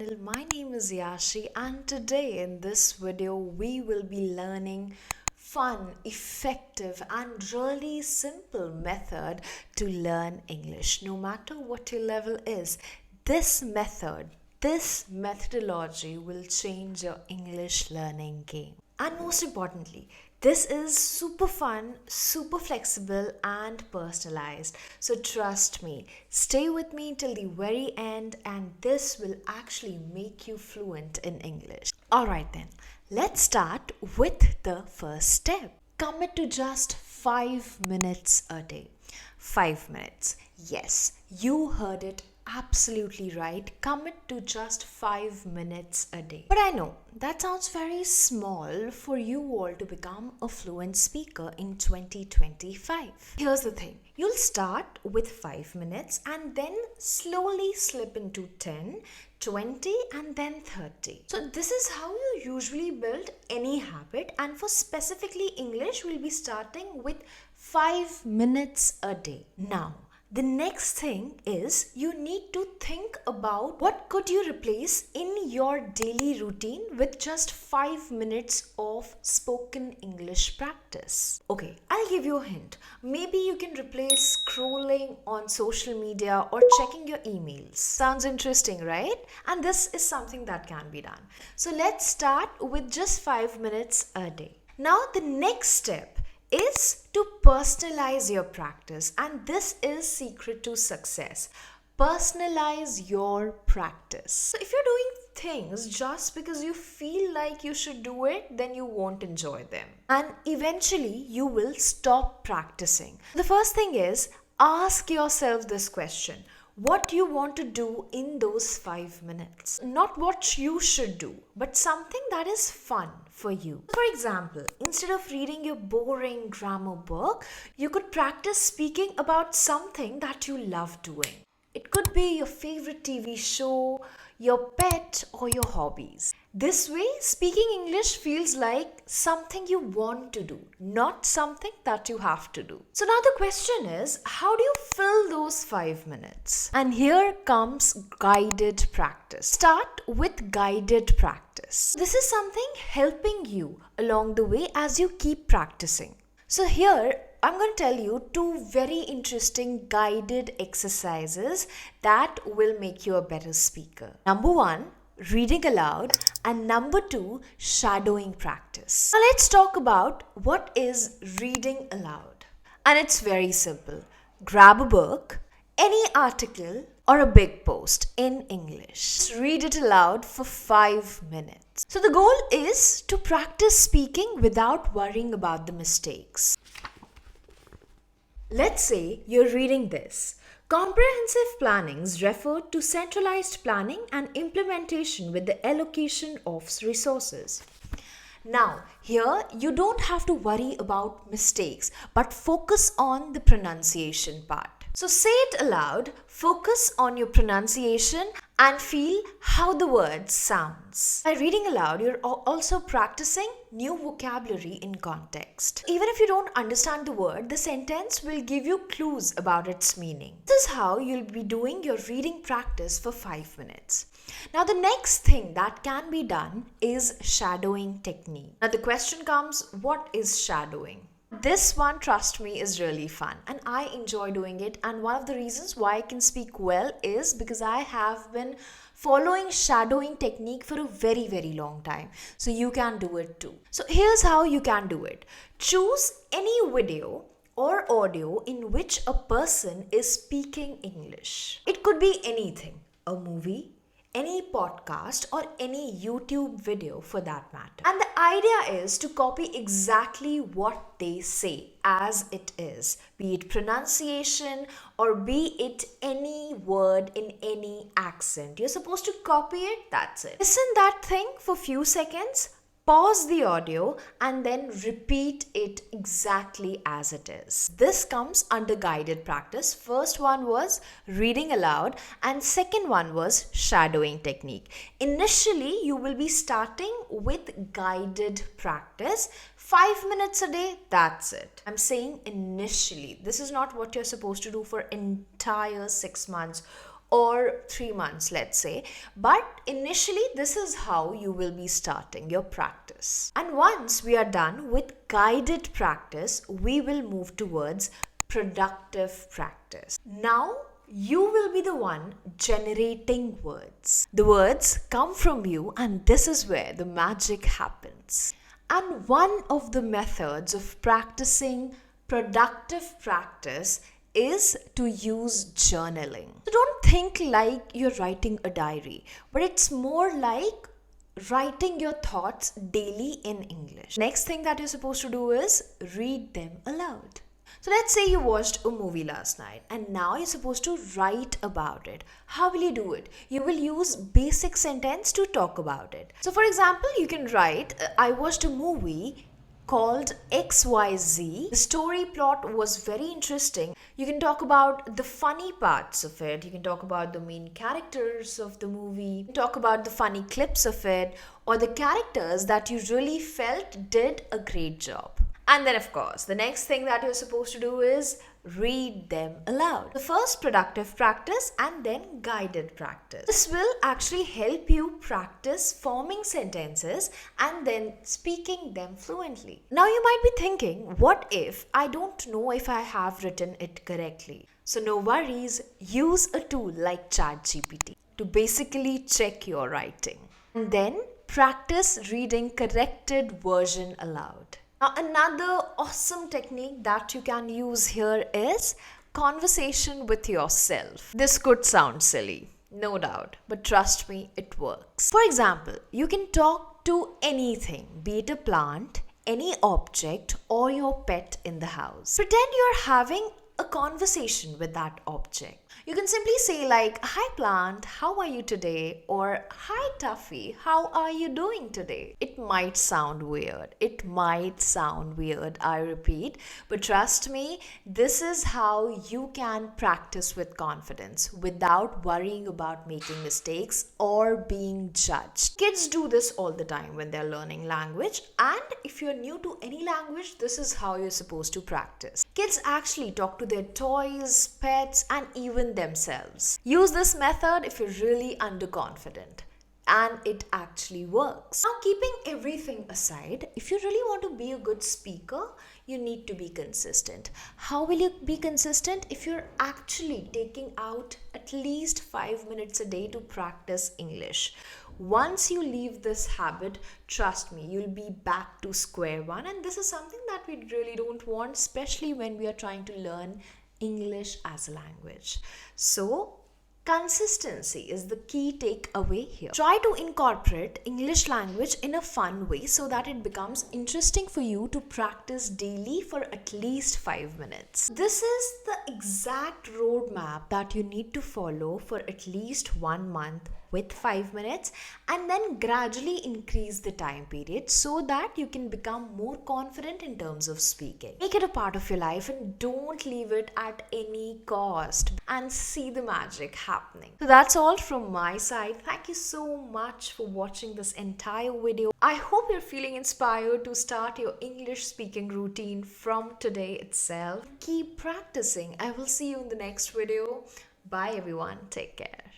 My name is Yashi, and today in this video we will be learning fun, effective and really simple method to learn English. No matter what your level is, this methodology will change your English learning game. And most importantly, this is super fun, super flexible, and personalized. So, trust me, stay with me till the very end, and this will actually make you fluent in English. Alright, then, let's start with the first step. Commit to just 5 minutes a day. 5 minutes. Yes, you heard it absolutely right. Commit to just 5 minutes a day. But I know that sounds very small for you all to become a fluent speaker in 2025. Here's the thing, you'll start with 5 minutes and then slowly slip into 10, 20 and then 30. So this is how you usually build any habit, and for specifically English we'll be starting with 5 minutes a day. Now the next thing is you need to think about what could you replace in your daily routine with just 5 minutes of spoken English practice. Okay, I'll give you a hint. Maybe you can replace scrolling on social media or checking your emails. Sounds interesting, right? And this is something that can be done. So let's start with just 5 minutes a day. Now the next step is to personalize your practice, and this is secret to success. Personalize your practice. So if you're doing things just because you feel like you should do it, then you won't enjoy them, and eventually you will stop practicing. The first thing is, ask yourself this question: what you want to do in those 5 minutes. Not what you should do, but something that is fun for you. For example, instead of reading your boring grammar book, you could practice speaking about something that you love doing. It could be your favorite TV show, your pet, or your hobbies. This way, speaking English feels like something you want to do, not something that you have to do. So now the question is, how do you fill those 5 minutes? And here comes guided practice. Start with guided practice. This is something helping you along the way as you keep practicing. So here, I'm going to tell you 2 very interesting guided exercises that will make you a better speaker. Number 1, reading aloud, and number 2, shadowing practice. Now let's talk about what is reading aloud. And it's very simple. Grab a book, any article or a big post in English. Just read it aloud for 5 minutes. So the goal is to practice speaking without worrying about the mistakes. Let's say you're reading this. Comprehensive plannings refer to centralized planning and implementation with the allocation of resources. Now, here you don't have to worry about mistakes, but focus on the pronunciation part. So say it aloud, focus on your pronunciation and feel how the word sounds. By reading aloud, you're also practicing new vocabulary in context. Even if you don't understand the word, the sentence will give you clues about its meaning. This is how you'll be doing your reading practice for 5 minutes. Now the next thing that can be done is shadowing technique. Now the question comes, what is shadowing? This one, trust me, is really fun and I enjoy doing it, and one of the reasons why I can speak well is because I have been following shadowing technique for a very long time. So you can do it too. So here's how you can do it. Choose any video or audio in which a person is speaking English. It could be anything, a movie, any podcast or any YouTube video for that matter. And the idea is to copy exactly what they say as it is, be it pronunciation or be it any word in any accent. You're supposed to copy it, that's it. Listen that thing for few seconds, pause the audio and then repeat it exactly as it is. This comes under guided practice. First one was reading aloud and second one was shadowing technique. Initially, you will be starting with guided practice. 5 minutes a day, that's it. I'm saying initially. This is not what you're supposed to do for entire 6 months or 3 months, let's say. But initially, this is how you will be starting your practice. And once we are done with guided practice, we will move towards productive practice. Now, you will be the one generating words. The words come from you, and this is where the magic happens. And one of the methods of practicing productive practice is to use journaling. So don't think like you're writing a diary, but it's more like writing your thoughts daily in English. Next thing that you're supposed to do is read them aloud. So let's say you watched a movie last night and now you're supposed to write about it. How will you do it? You will use basic sentence to talk about it. So for example, you can write, I watched a movie called XYZ. The story plot was very interesting. You can talk about the funny parts of it. You can talk about the main characters of the movie. You can talk about the funny clips of it or the characters that you really felt did a great job. And then, of course, the next thing that you're supposed to do is read them aloud. The first productive practice and then guided practice. This will actually help you practice forming sentences and then speaking them fluently. Now, you might be thinking, what if I don't know if I have written it correctly? So, no worries, use a tool like ChatGPT to basically check your writing. And then practice reading corrected version aloud. Now, another awesome technique that you can use here is conversation with yourself. This could sound silly, no doubt, but trust me, it works. For example, you can talk to anything, be it a plant, any object, or your pet in the house. Pretend you're having a conversation with that object. You can simply say like, hi plant, how are you today? Or hi Tuffy, how are you doing today? It might sound weird. I repeat. But trust me, this is how you can practice with confidence without worrying about making mistakes or being judged. Kids do this all the time when they're learning language. And if you're new to any language, this is how you're supposed to practice. Kids actually talk to their toys, pets, and even themselves. Use this method if you're really underconfident, and it actually works. Now, keeping everything aside, if you really want to be a good speaker, you need to be consistent. How will you be consistent? If you're actually taking out at least 5 minutes a day to practice English. Once you leave this habit, trust me, you'll be back to square one, and this is something that we really don't want, especially when we are trying to learn English as a language. So, consistency is the key takeaway here. Try to incorporate English language in a fun way so that it becomes interesting for you to practice daily for at least 5 minutes. This is the exact roadmap that you need to follow for at least 1 month with 5 minutes, and then gradually increase the time period so that you can become more confident in terms of speaking. Make it a part of your life and don't leave it at any cost, and see the magic happening. So that's all from my side. Thank you so much for watching this entire video. I hope you're feeling inspired to start your English speaking routine from today itself. Keep practicing. I will see you in the next video. Bye everyone. Take care.